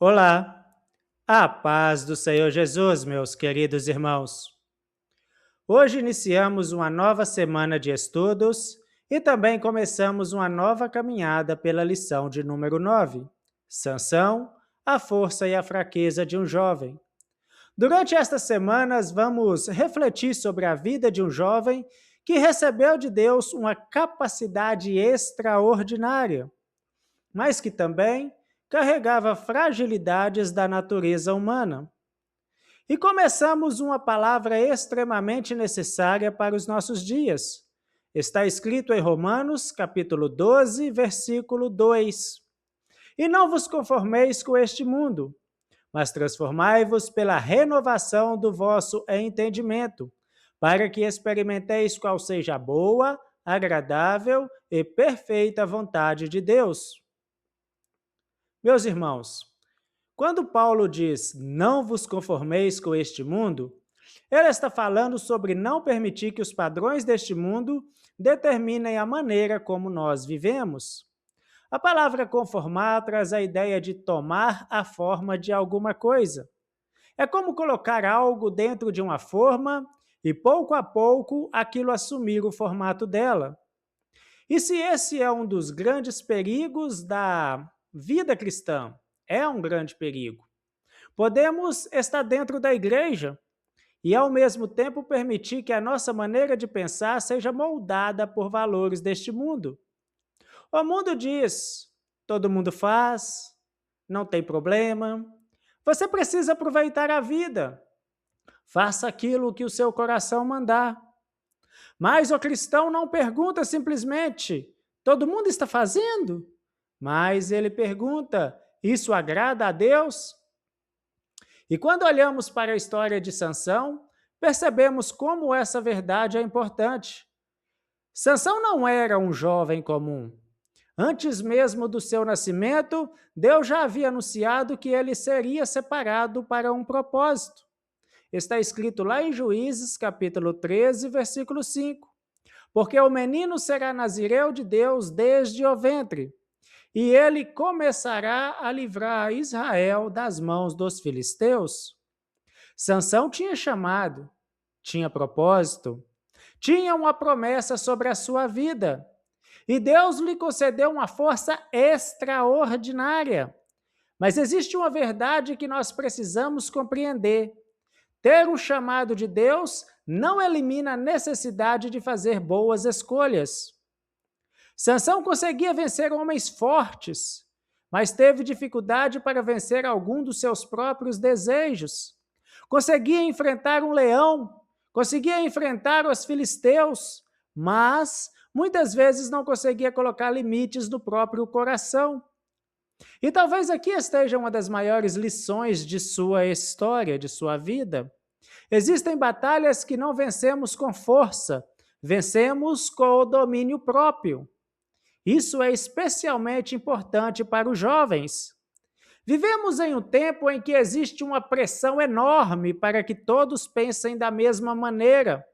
Olá, a paz do Senhor Jesus, meus queridos irmãos. Hoje iniciamos uma nova semana de estudos e também começamos uma nova caminhada pela lição de número 9, Sansão, a força e a fraqueza de um jovem. Durante estas semanas, vamos refletir sobre a vida de um jovem que recebeu de Deus uma capacidade extraordinária, mas que também carregava fragilidades da natureza humana. E começamos uma palavra extremamente necessária para os nossos dias. Está escrito em Romanos, capítulo 12, versículo 2. E não vos conformeis com este mundo, mas transformai-vos pela renovação do vosso entendimento, para que experimenteis qual seja a boa, agradável e perfeita vontade de Deus. Meus irmãos, quando Paulo diz não vos conformeis com este mundo, ele está falando sobre não permitir que os padrões deste mundo determinem a maneira como nós vivemos. A palavra conformar traz a ideia de tomar a forma de alguma coisa. É como colocar algo dentro de uma forma e, pouco a pouco, aquilo assumir o formato dela. E se esse é um dos grandes perigos da vida cristã, é um grande perigo. Podemos estar dentro da igreja e, ao mesmo tempo, permitir que a nossa maneira de pensar seja moldada por valores deste mundo. O mundo diz: todo mundo faz, não tem problema, você precisa aproveitar a vida, faça aquilo que o seu coração mandar. Mas o cristão não pergunta simplesmente: todo mundo está fazendo? Mas ele pergunta: isso agrada a Deus? E quando olhamos para a história de Sansão, percebemos como essa verdade é importante. Sansão não era um jovem comum. Antes mesmo do seu nascimento, Deus já havia anunciado que ele seria separado para um propósito. Está escrito lá em Juízes, capítulo 13, versículo 5. Porque o menino será nazireu de Deus desde o ventre, e ele começará a livrar Israel das mãos dos filisteus. Sansão tinha chamado, tinha propósito, tinha uma promessa sobre a sua vida, e Deus lhe concedeu uma força extraordinária. Mas existe uma verdade que nós precisamos compreender. Ter um chamado de Deus não elimina a necessidade de fazer boas escolhas. Sansão conseguia vencer homens fortes, mas teve dificuldade para vencer algum dos seus próprios desejos. Conseguia enfrentar um leão, conseguia enfrentar os filisteus, mas muitas vezes não conseguia colocar limites no próprio coração. E talvez aqui esteja uma das maiores lições de sua história, de sua vida. Existem batalhas que não vencemos com força, vencemos com o domínio próprio. Isso é especialmente importante para os jovens. Vivemos em um tempo em que existe uma pressão enorme para que todos pensem da mesma maneira.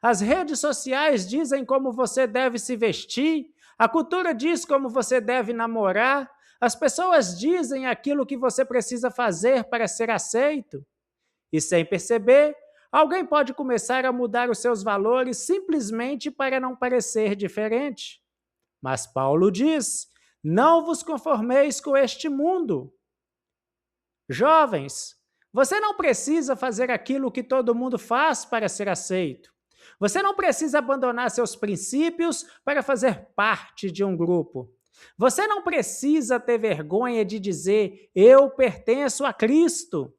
As redes sociais dizem como você deve se vestir, a cultura diz como você deve namorar, as pessoas dizem aquilo que você precisa fazer para ser aceito. E sem perceber, alguém pode começar a mudar os seus valores simplesmente para não parecer diferente. Mas Paulo diz: não vos conformeis com este mundo. Jovens, você não precisa fazer aquilo que todo mundo faz para ser aceito. Você não precisa abandonar seus princípios para fazer parte de um grupo. Você não precisa ter vergonha de dizer: eu pertenço a Cristo.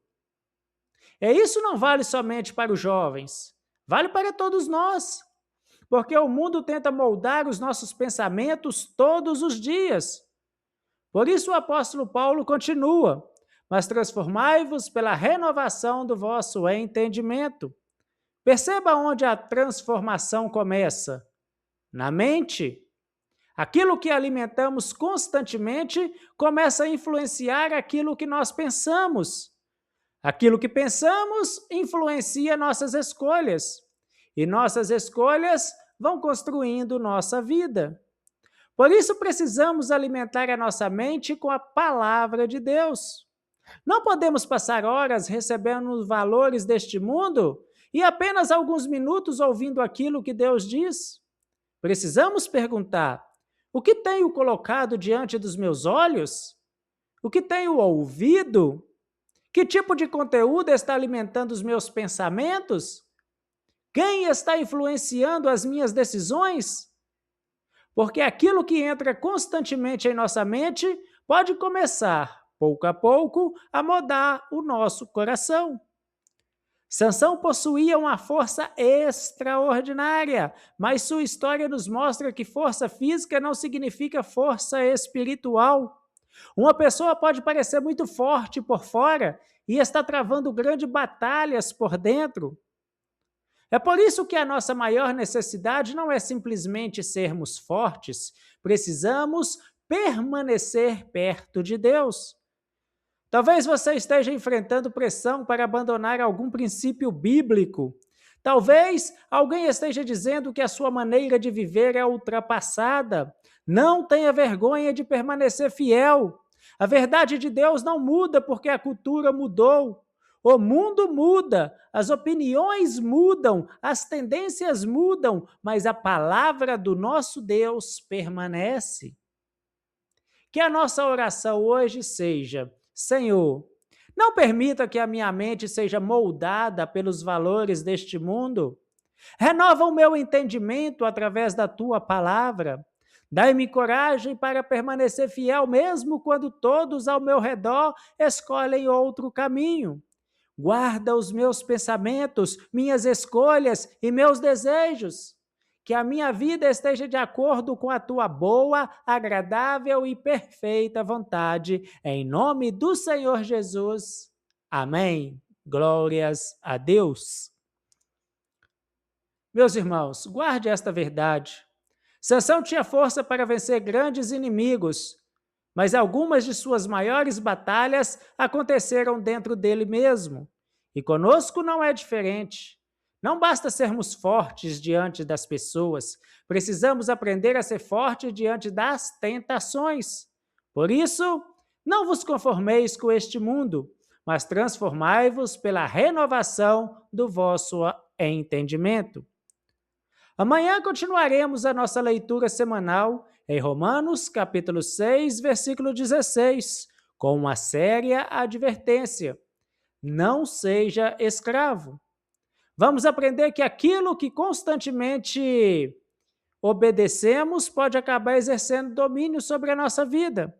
Isso não vale somente para os jovens, vale para todos nós. Porque o mundo tenta moldar os nossos pensamentos todos os dias. Por isso o apóstolo Paulo continua: mas transformai-vos pela renovação do vosso entendimento. Perceba onde a transformação começa. Na mente. Aquilo que alimentamos constantemente começa a influenciar aquilo que nós pensamos. Aquilo que pensamos influencia nossas escolhas. E nossas escolhas vão construindo nossa vida. Por isso precisamos alimentar a nossa mente com a palavra de Deus. Não podemos passar horas recebendo os valores deste mundo e apenas alguns minutos ouvindo aquilo que Deus diz. Precisamos perguntar: o que tenho colocado diante dos meus olhos? O que tenho ouvido? Que tipo de conteúdo está alimentando os meus pensamentos? Quem está influenciando as minhas decisões? Porque aquilo que entra constantemente em nossa mente pode começar, pouco a pouco, a mudar o nosso coração. Sansão possuía uma força extraordinária, mas sua história nos mostra que força física não significa força espiritual. Uma pessoa pode parecer muito forte por fora e está travando grandes batalhas por dentro. É por isso que a nossa maior necessidade não é simplesmente sermos fortes, precisamos permanecer perto de Deus. Talvez você esteja enfrentando pressão para abandonar algum princípio bíblico. Talvez alguém esteja dizendo que a sua maneira de viver é ultrapassada. Não tenha vergonha de permanecer fiel. A verdade de Deus não muda porque a cultura mudou. O mundo muda, as opiniões mudam, as tendências mudam, mas a palavra do nosso Deus permanece. Que a nossa oração hoje seja: Senhor, não permita que a minha mente seja moldada pelos valores deste mundo. Renova o meu entendimento através da tua palavra. Dai-me coragem para permanecer fiel, mesmo quando todos ao meu redor escolhem outro caminho. Guarda os meus pensamentos, minhas escolhas e meus desejos. Que a minha vida esteja de acordo com a tua boa, agradável e perfeita vontade. Em nome do Senhor Jesus. Amém. Glórias a Deus. Meus irmãos, guarde esta verdade. Sansão tinha força para vencer grandes inimigos, mas algumas de suas maiores batalhas aconteceram dentro dele mesmo. E conosco não é diferente. Não basta sermos fortes diante das pessoas, precisamos aprender a ser fortes diante das tentações. Por isso, não vos conformeis com este mundo, mas transformai-vos pela renovação do vosso entendimento. Amanhã continuaremos a nossa leitura semanal em Romanos, capítulo 6, versículo 16, com uma séria advertência: não seja escravo. Vamos aprender que aquilo que constantemente obedecemos pode acabar exercendo domínio sobre a nossa vida.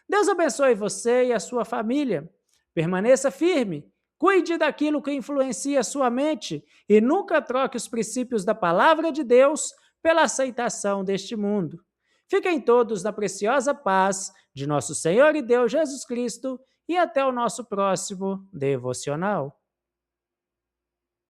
Deus abençoe você e a sua família. Permaneça firme. Cuide daquilo que influencia a sua mente e nunca troque os princípios da palavra de Deus pela aceitação deste mundo. Fiquem todos na preciosa paz de nosso Senhor e Deus Jesus Cristo e até o nosso próximo devocional.